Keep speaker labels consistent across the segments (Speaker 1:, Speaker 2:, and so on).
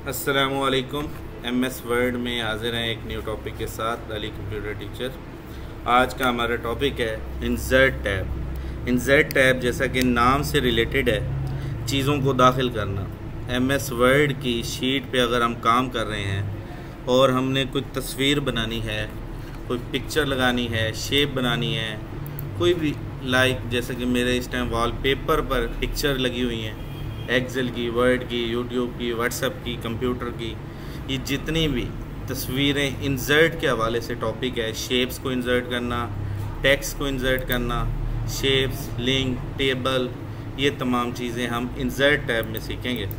Speaker 1: अस्सलामुअलैकुम। MS word में हाजिर हैं एक न्यू टॉपिक के साथ। Ali computer teacher. आज का हमारा टॉपिक है इंसर्ट टैब। इंसर्ट टैब जैसा कि नाम से रिलेटेड है, चीज़ों को दाखिल करना। MS वर्ड की शीट पे अगर हम काम कर रहे हैं और हमने कोई तस्वीर बनानी है, कोई पिक्चर लगानी है, शेप बनानी है, कोई भी जैसे कि मेरे इस टाइम वॉलपेपर पर पिक्चर लगी हुई हैं, एक्सेल की, वर्ड की, यूट्यूब की, व्हाट्सएप की, कंप्यूटर की, ये जितनी भी तस्वीरें इंसर्ट के हवाले से टॉपिक है। शेप्स को इंसर्ट करना, टेक्स्ट को इंसर्ट करना, शेप्स, लिंक, टेबल, ये तमाम चीज़ें हम इंसर्ट टैब में सीखेंगे।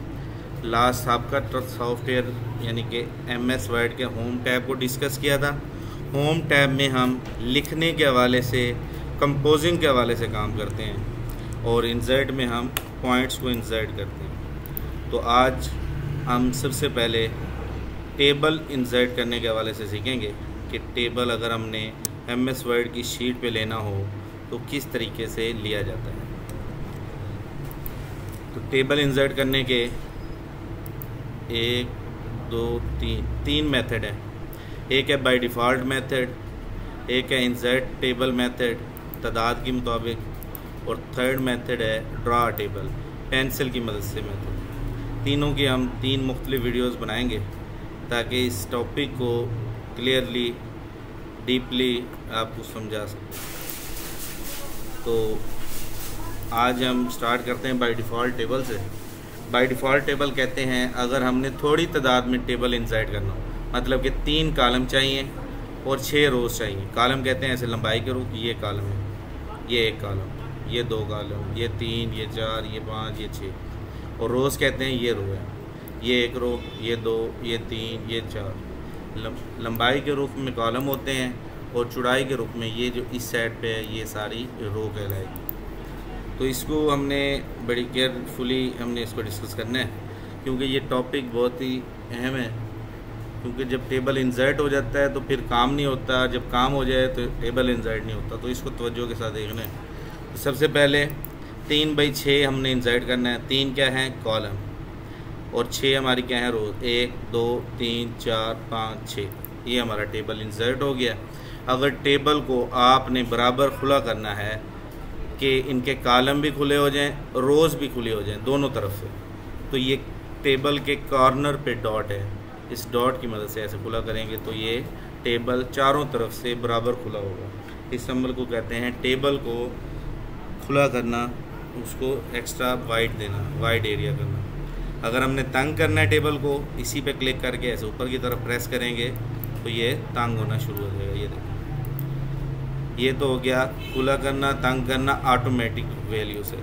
Speaker 1: लास्ट आपका सॉफ्टवेयर यानी कि MS वर्ड के होम टैब को डिस्कस किया था। होम टैब में हम लिखने के हवाले से, कंपोजिंग के हवाले से काम करते हैं और इंसर्ट में हम पॉइंट्स को इंसर्ट करते हैं। तो आज हम सबसे पहले टेबल इंसर्ट करने के हवाले से सीखेंगे कि टेबल अगर हमने MS वर्ड की शीट पे लेना हो तो किस तरीके से लिया जाता है। तो टेबल इंसर्ट करने के 1, 2, 3 मेथड है। एक है बाय डिफ़ॉल्ट मेथड, एक है इंसर्ट टेबल मेथड तादाद के मुताबिक, और थर्ड मेथड है ड्रा टेबल पेंसिल की मदद से मेथड। तीनों की हम 3 मुख्तलिफ वीडियोस बनाएंगे ताकि इस टॉपिक को क्लियरली, डीपली आपको समझा सकें। तो आज हम स्टार्ट करते हैं बाय डिफ़ॉल्ट टेबल से। बाय डिफ़ॉल्ट टेबल कहते हैं अगर हमने थोड़ी तादाद में टेबल इंसर्ट करना हो, मतलब कि 3 कॉलम चाहिए और 6 रोज़ चाहिए। कॉलम कहते हैं ऐसे लंबाई के रूप, ये कॉलम है, ये 1 कॉलम, ये 2 कॉलम, ये 3, ये 4, ये 5, ये 6, और रोज़ कहते हैं ये रो है, ये 1 रो, ये 2, ये 3, ये 4। लंबाई के रूप में कॉलम होते हैं और चौड़ाई के रूप में ये जो इस साइड पे है ये सारी रो कहलाएगी। तो इसको हमने बड़ी केयरफुली हमने इसको डिस्कस करना है क्योंकि ये टॉपिक बहुत ही अहम है। क्योंकि जब टेबल इंसर्ट हो जाता है तो फिर काम नहीं होता, जब काम हो जाए तो टेबल इंसर्ट नहीं होता। तो इसको तवज्जो के साथ देखना है। तो सबसे पहले 3/6 हमने इंसर्ट करना है। 3 क्या है? कॉलम, और 6 हमारी क्या है? रो। 1, 2, 3, 4, 5, 6, ये हमारा टेबल इंसर्ट हो गया। अगर टेबल को आपने बराबर खुला करना है कि इनके कॉलम भी खुले हो जाएं, रोज़ भी खुली हो जाएं दोनों तरफ से, तो ये टेबल के कॉर्नर पे डॉट है, इस डॉट की मदद से ऐसे खुला करेंगे तो ये टेबल चारों तरफ से बराबर खुला होगा। इस अमल को कहते हैं टेबल को खुला करना, उसको एक्स्ट्रा वाइड देना, वाइड एरिया करना। अगर हमने तंग करना है टेबल को, इसी पे क्लिक करके ऐसे ऊपर की तरफ प्रेस करेंगे तो ये तंग होना शुरू हो जाएगा। ये देखिए, ये तो हो गया खुला करना, तंग करना ऑटोमेटिक वैल्यू से।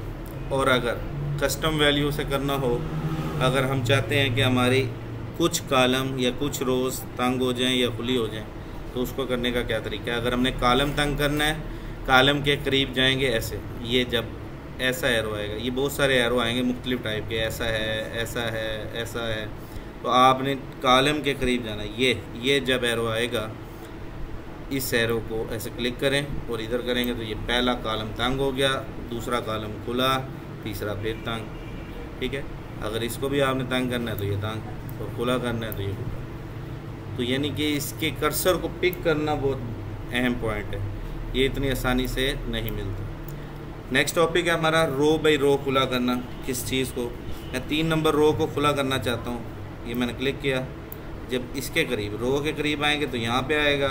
Speaker 1: और अगर कस्टम वैल्यू से करना हो, अगर हम चाहते हैं कि हमारी कुछ कॉलम या कुछ रोज़ तंग हो जाएं या खुली हो जाएं, तो उसको करने का क्या तरीका है? अगर हमने कॉलम तंग करना है, कॉलम के करीब जाएंगे ऐसे, ये जब ऐसा एरो आएगा, ये बहुत सारे एरो आएंगे मुख्तलिफ टाइप के, ऐसा है, ऐसा है, ऐसा है, तो आपने कॉलम के करीब जाना है। ये जब एरो आएगा, इस एरो को ऐसे क्लिक करें और इधर करेंगे तो ये पहला कॉलम तंग हो गया, दूसरा कॉलम खुला, तीसरा फिर तंग। ठीक है, अगर इसको भी आपने तंग करना है तो ये तंग, और खुला करना है तो ये खुला। तो यानी कि इसके कर्सर को पिक करना बहुत अहम पॉइंट है, ये इतनी आसानी से नहीं मिलता। नेक्स्ट टॉपिक है हमारा रो बाई रो खुला करना। किस चीज़ को? मैं 3 नंबर रो को खुला करना चाहता हूँ, ये मैंने क्लिक किया। जब इसके करीब, रो के करीब आएंगे तो यहाँ पे आएगा,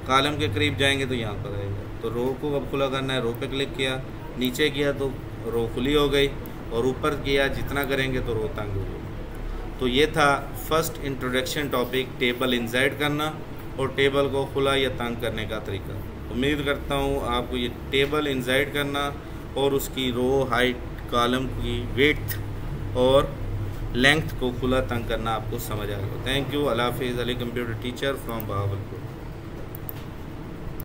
Speaker 1: कॉलम के करीब जाएंगे तो यहाँ पर आएगा। तो रो को अब खुला करना है, रो पे क्लिक किया, नीचे किया तो रो खुली हो गई, और ऊपर किया जितना करेंगे तो रो तंग हो गई। तो ये था first introduction topic, table insert करना और टेबल को खुला या तंग करने का तरीका। उम्मीद करता हूँ आपको ये टेबल इंसर्ट करना और उसकी रो, हाइट, कॉलम की विड्थ और लेंथ को खुला तंग करना आपको समझ आ गया। Thank you. अल्लाह हाफिज़। Ali computer teacher from Bahawalpur.